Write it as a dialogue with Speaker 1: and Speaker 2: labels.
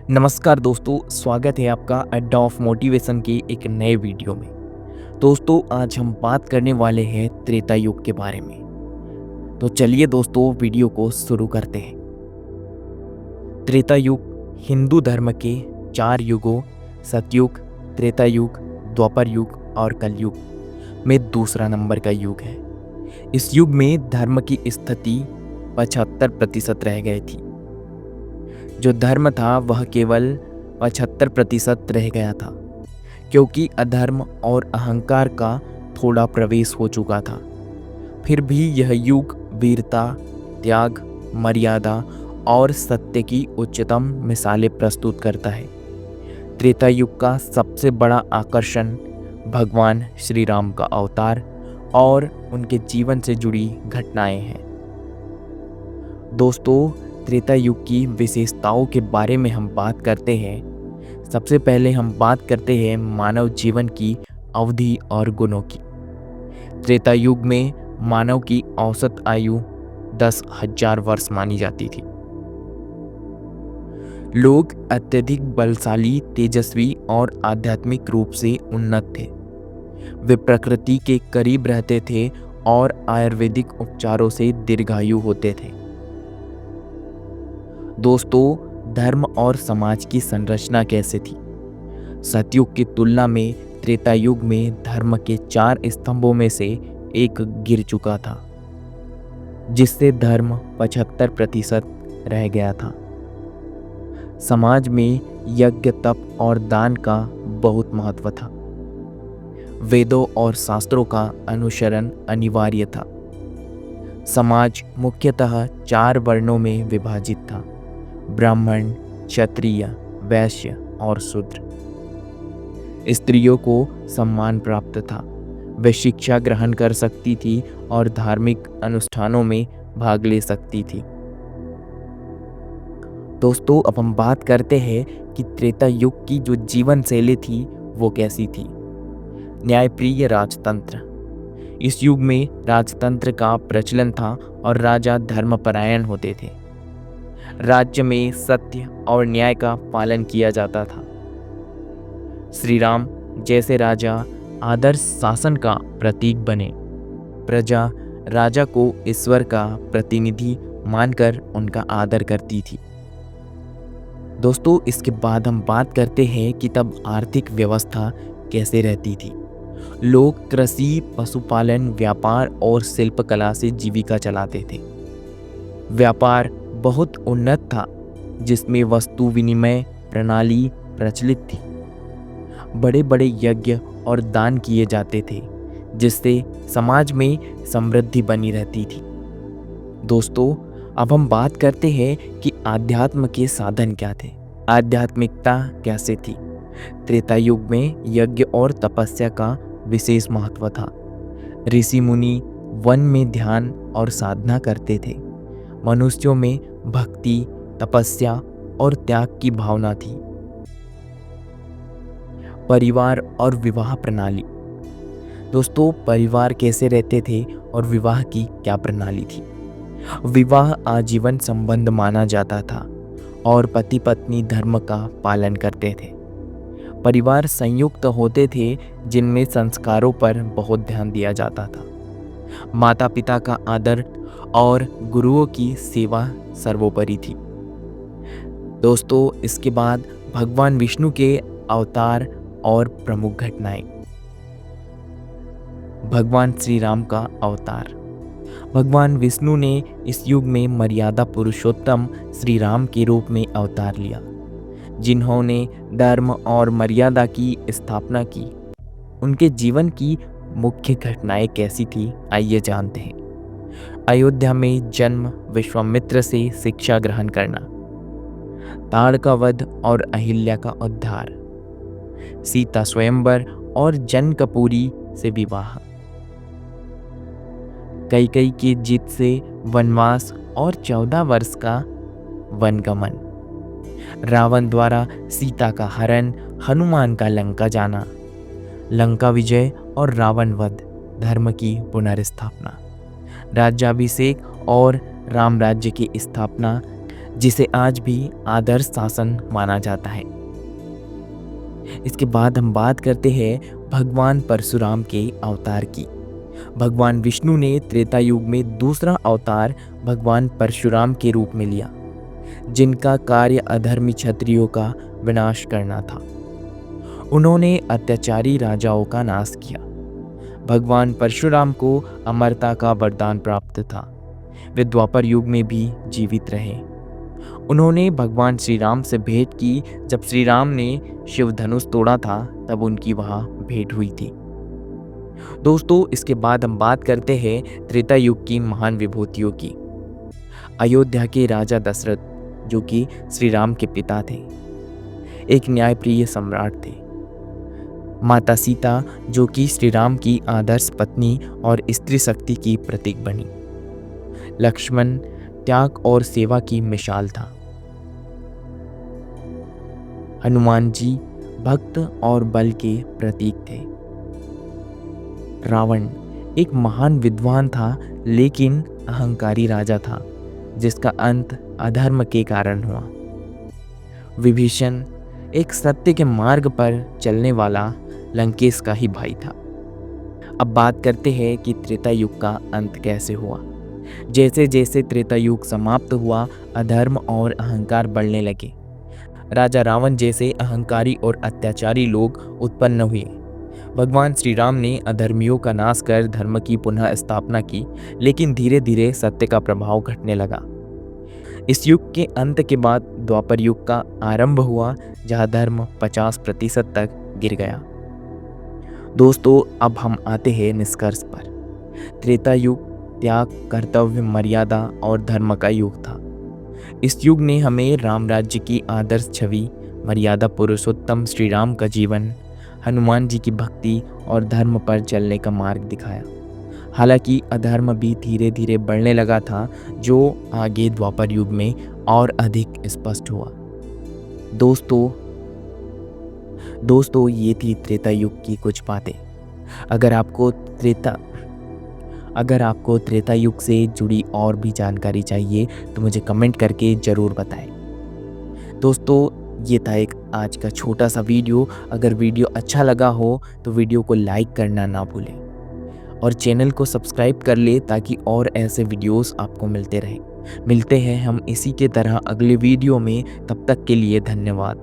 Speaker 1: नमस्कार दोस्तों, स्वागत है आपका अड्डा ऑफ मोटिवेशन के एक नए वीडियो में। दोस्तों, आज हम बात करने वाले हैं त्रेता युग के बारे में। तो चलिए दोस्तों, वीडियो को शुरू करते हैं। त्रेता युग हिंदू धर्म के 4 युगों सतयुग, त्रेता युग, द्वापर युग और कलयुग में दूसरा नंबर का युग है। इस युग में धर्म की स्थिति 75% रह गई थी। जो धर्म था वह केवल 75% रह गया था, क्योंकि अधर्म और अहंकार का थोड़ा प्रवेश हो चुका था। फिर भी यह युग वीरता, त्याग, मर्यादा और सत्य की उच्चतम मिसालें प्रस्तुत करता है। त्रेता युग का सबसे बड़ा आकर्षण भगवान श्री राम का अवतार और उनके जीवन से जुड़ी घटनाएं हैं। दोस्तों, त्रेता युग की विशेषताओं के बारे में हम बात करते हैं। सबसे पहले हम बात करते हैं मानव जीवन की अवधि और गुणों की। त्रेता युग में मानव की औसत आयु 10,000 वर्ष मानी जाती थी। लोग अत्यधिक बलशाली, तेजस्वी और आध्यात्मिक रूप से उन्नत थे। वे प्रकृति के करीब रहते थे और आयुर्वेदिक उपचारों से दीर्घायु होते थे। दोस्तों, धर्म और समाज की संरचना कैसे थी? सतयुग की तुलना में त्रेता युग में धर्म के 4 स्तंभों में से एक गिर चुका था, जिससे धर्म 75% रह गया था। समाज में यज्ञ, तप और दान का बहुत महत्व था। वेदों और शास्त्रों का अनुसरण अनिवार्य था। समाज मुख्यतः 4 वर्णों में विभाजित था: ब्राह्मण, क्षत्रिय, वैश्य और शूद्र। स्त्रियों को सम्मान प्राप्त था। वे शिक्षा ग्रहण कर सकती थी और धार्मिक अनुष्ठानों में भाग ले सकती थी। दोस्तों, अब हम बात करते हैं कि त्रेता युग की जो जीवन शैली थी वो कैसी थी। न्यायप्रिय राजतंत्र। इस युग में राजतंत्र का प्रचलन था और राजा धर्मपरायण होते थे। राज्य में सत्य और न्याय का पालन किया जाता था। श्री राम जैसे राजा आदर्श शासन का प्रतीक बने। प्रजा राजा को ईश्वर का प्रतिनिधि मानकर उनका आदर करती थी। दोस्तों, इसके बाद हम बात करते हैं कि तब आर्थिक व्यवस्था कैसे रहती थी। लोग कृषि, पशुपालन, व्यापार और शिल्पकला से जीविका चलाते थे। व्यापार बहुत उन्नत था, जिसमें वस्तु विनिमय प्रणाली प्रचलित थी। बड़े बड़े यज्ञ और दान किए जाते थे, जिससे समाज में समृद्धि बनी रहती थी। दोस्तों, अब हम बात करते हैं कि आध्यात्म के साधन क्या थे, आध्यात्मिकता कैसे थी। त्रेता युग में यज्ञ और तपस्या का विशेष महत्व था। ऋषि मुनि वन में ध्यान और साधना करते थे। मनुष्यों में भक्ति, तपस्या और त्याग की भावना थी। परिवार और विवाह प्रणाली। दोस्तों, परिवार कैसे रहते थे और विवाह की क्या प्रणाली थी? विवाह आजीवन संबंध माना जाता था और पति पत्नी धर्म का पालन करते थे। परिवार संयुक्त होते थे, जिनमें संस्कारों पर बहुत ध्यान दिया जाता था। माता पिता का आदर और गुरुओं की सेवा सर्वोपरि थी। दोस्तों, इसके बाद भगवान विष्णु के अवतार और प्रमुख घटनाएं। भगवान श्री राम का अवतार। भगवान विष्णु ने इस युग में मर्यादा पुरुषोत्तम श्री राम के रूप में अवतार लिया, जिन्होंने धर्म और मर्यादा की स्थापना की। उनके जीवन की मुख्य घटनाएं कैसी थी, आइए जानते हैं। अयोध्या में जन्म, विश्वामित्र से शिक्षा ग्रहण करना, ताड़ का वध और अहिल्या का उद्धार, सीता स्वयंवर और जनकपुरी से विवाह, कैकेयी की जीत से वनवास और 14 वर्ष का वनगमन, रावण द्वारा सीता का हरण, हनुमान का लंका जाना, लंका विजय और रावण वध, धर्म की पुनर्स्थापना, राज्याभिषेक और राम राज्य की स्थापना, जिसे आज भी आदर्श शासन माना जाता है। इसके बाद हम बात करते हैं भगवान परशुराम के अवतार की। भगवान विष्णु ने त्रेता युग में दूसरा अवतार भगवान परशुराम के रूप में लिया, जिनका कार्य अधर्मी क्षत्रियों का विनाश करना था। उन्होंने अत्याचारी राजाओं का नाश किया। भगवान परशुराम को अमरता का वरदान प्राप्त था। वे द्वापर युग में भी जीवित रहे। उन्होंने भगवान श्री राम से भेंट की। जब श्री राम ने शिव धनुष तोड़ा था तब उनकी वहां भेंट हुई थी। दोस्तों, इसके बाद हम बात करते हैं त्रेता युग की महान विभूतियों की। अयोध्या के राजा दशरथ, जो कि श्री राम के पिता थे, एक न्यायप्रिय सम्राट थे। माता सीता, जो कि श्री राम की आदर्श पत्नी और स्त्री शक्ति की प्रतीक बनी। लक्ष्मण त्याग और सेवा की मिसाल था। हनुमान जी भक्त और बल के प्रतीक थे। रावण एक महान विद्वान था, लेकिन अहंकारी राजा था, जिसका अंत अधर्म के कारण हुआ। विभीषण एक सत्य के मार्ग पर चलने वाला लंकेश का ही भाई था। अब बात करते हैं कि त्रेता युग का अंत कैसे हुआ। जैसे जैसे त्रेता युग समाप्त हुआ, अधर्म और अहंकार बढ़ने लगे। राजा रावण जैसे अहंकारी और अत्याचारी लोग उत्पन्न हुए। भगवान श्री राम ने अधर्मियों का नाश कर धर्म की पुनः स्थापना की, लेकिन धीरे धीरे सत्य का प्रभाव घटने लगा। इस युग के अंत के बाद द्वापर युग का आरंभ हुआ, जहां धर्म 50% तक गिर गया। दोस्तों, अब हम आते हैं निष्कर्ष पर। त्रेता युग त्याग, कर्तव्य, मर्यादा और धर्म का युग था। इस युग ने हमें राम राज्य की आदर्श छवि, मर्यादा पुरुषोत्तम श्री राम का जीवन, हनुमान जी की भक्ति और धर्म पर चलने का मार्ग दिखाया। हालांकि अधर्म भी धीरे धीरे बढ़ने लगा था, जो आगे द्वापर युग में और अधिक स्पष्ट हुआ। दोस्तों, ये थी त्रेता युग की कुछ बातें। अगर आपको त्रेता युग से जुड़ी और भी जानकारी चाहिए तो मुझे कमेंट करके ज़रूर बताएं। दोस्तों, ये था एक आज का छोटा सा वीडियो। अगर वीडियो अच्छा लगा हो तो वीडियो को लाइक करना ना भूलें और चैनल को सब्सक्राइब कर ले, ताकि और ऐसे वीडियोस आपको मिलते रहें। मिलते हैं हम इसी के तरह अगले वीडियो में। तब तक के लिए धन्यवाद।